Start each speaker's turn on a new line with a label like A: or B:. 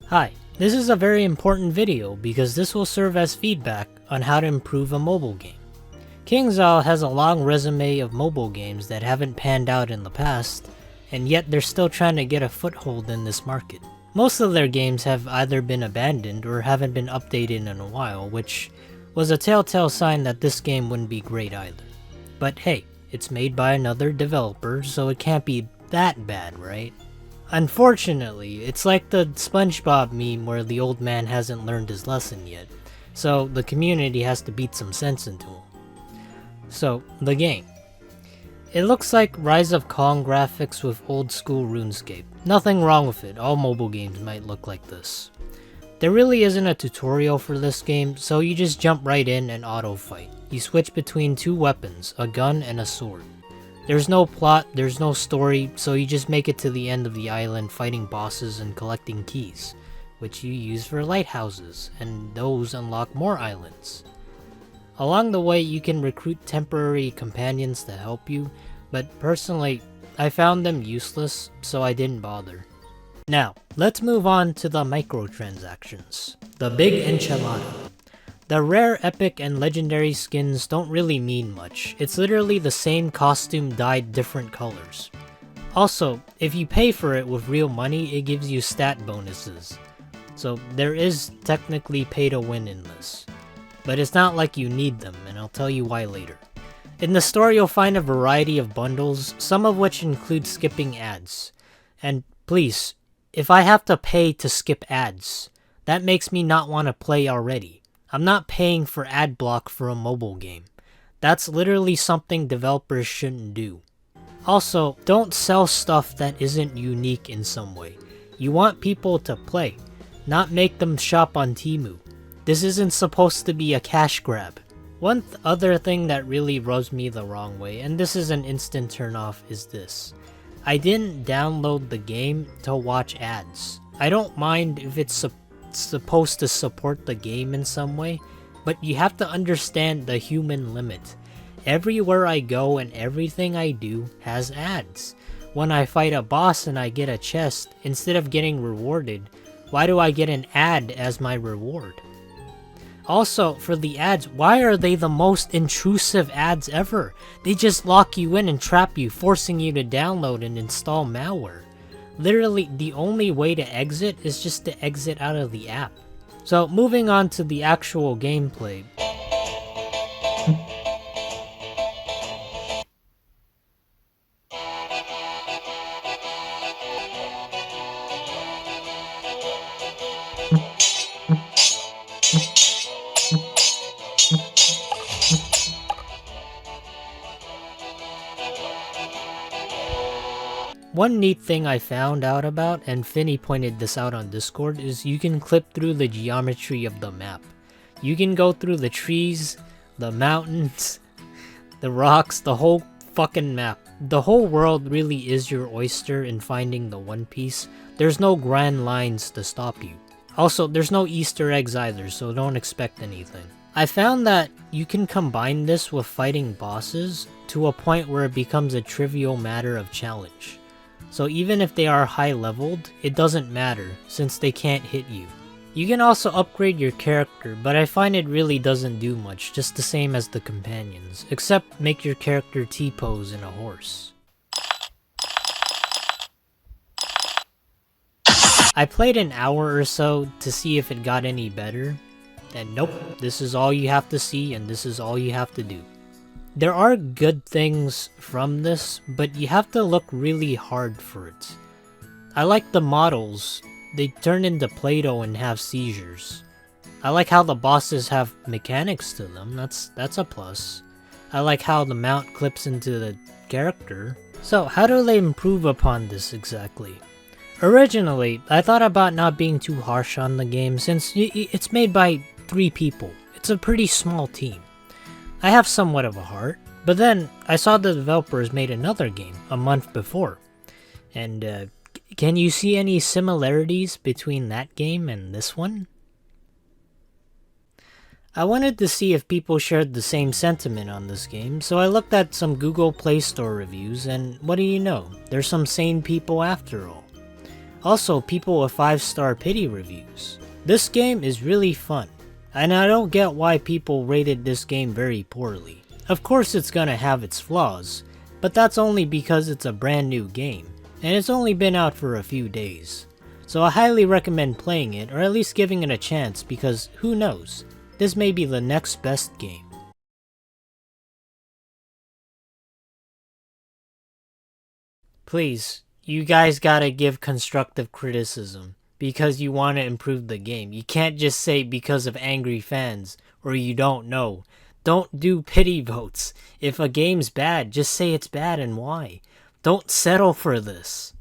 A: Hi, this is a very important video because this will serve as feedback on how to improve a mobile game. Kingsisle has a long resume of mobile games that haven't panned out in the past, and yet they're still trying to get a foothold in this market. Most of their games have either been abandoned or haven't been updated in a while, which was a telltale sign that this game wouldn't be great either. But hey, it's made by another developer, so it can't be that bad, right? Unfortunately, it's like the SpongeBob meme where the old man hasn't learned his lesson yet, so the community has to beat some sense into him. So, the game. It looks like Rise of Kong graphics with old school RuneScape. Nothing wrong with it, all mobile games might look like this. There really isn't a tutorial for this game, so you just jump right in and auto fight. You switch between two weapons, a gun and a sword. There's no plot, there's no story, so you just make it to the end of the island fighting bosses and collecting keys, which you use for lighthouses, and those unlock more islands. Along the way, you can recruit temporary companions to help you, but personally, I found them useless, so I didn't bother. Now, let's move on to the microtransactions. The big enchilada. The rare, epic, and legendary skins don't really mean much. It's literally the same costume dyed different colors. Also, if you pay for it with real money, it gives you stat bonuses. So there is technically pay to win in this. But it's not like you need them, and I'll tell you why later. In the store you'll find a variety of bundles, some of which include skipping ads. And please, if I have to pay to skip ads, that makes me not want to play already. I'm not paying for ad block for a mobile game. That's literally something developers shouldn't do. Also, don't sell stuff that isn't unique in some way. You want people to play, not make them shop on Temu. This isn't supposed to be a cash grab. One other thing that really rubs me the wrong way, and this is an instant turnoff, is this. I didn't download the game to watch ads. I don't mind if it's supposed to support the game in some way, but you have to understand the human limit. Everywhere I go and everything I do has ads. When I fight a boss and I get a chest, instead of getting rewarded, why do I get an ad as my reward? Also, for the ads, why are they the most intrusive ads ever? They just lock you in and trap you, forcing you to download and install malware. Literally, the only way to exit is just to exit out of the app. So, moving on to the actual gameplay. One neat thing I found out about, and Finny pointed this out on Discord, is you can clip through the geometry of the map. You can go through the trees, the mountains, the rocks, the whole fucking map. The whole world really is your oyster in finding the One Piece. There's no grand lines to stop you. Also, there's no Easter eggs either, so don't expect anything. I found that you can combine this with fighting bosses to a point where it becomes a trivial matter of challenge. So even if they are high leveled, it doesn't matter, since they can't hit you. You can also upgrade your character, but I find it really doesn't do much, just the same as the companions, except make your character T-pose in a horse. I played an hour or so to see if it got any better, and nope, this is all you have to see and this is all you have to do. There are good things from this, but you have to look really hard for it. I like the models. They turn into Play-Doh and have seizures. I like how the bosses have mechanics to them, that's a plus. I like how the mount clips into the character. So how do they improve upon this exactly? Originally, I thought about not being too harsh on the game since it's made by 3 people. It's a pretty small team. I have somewhat of a heart, but then I saw the developers made another game a month before. And can you see any similarities between that game and this one? I wanted to see if people shared the same sentiment on this game, so I looked at some Google Play Store reviews, and what do you know? There's some sane people after all. Also, people with 5-star pity reviews. This game is really fun, and I don't get why people rated this game very poorly. Of course it's gonna have its flaws, but that's only because it's a brand new game, and it's only been out for a few days. So I highly recommend playing it, or at least giving it a chance, because who knows, this may be the next best game. Please, you guys gotta give constructive criticism, because you want to improve the game. You can't just say because of angry fans, or you don't know. Don't do pity votes. If a game's bad, just say it's bad and why. Don't settle for this.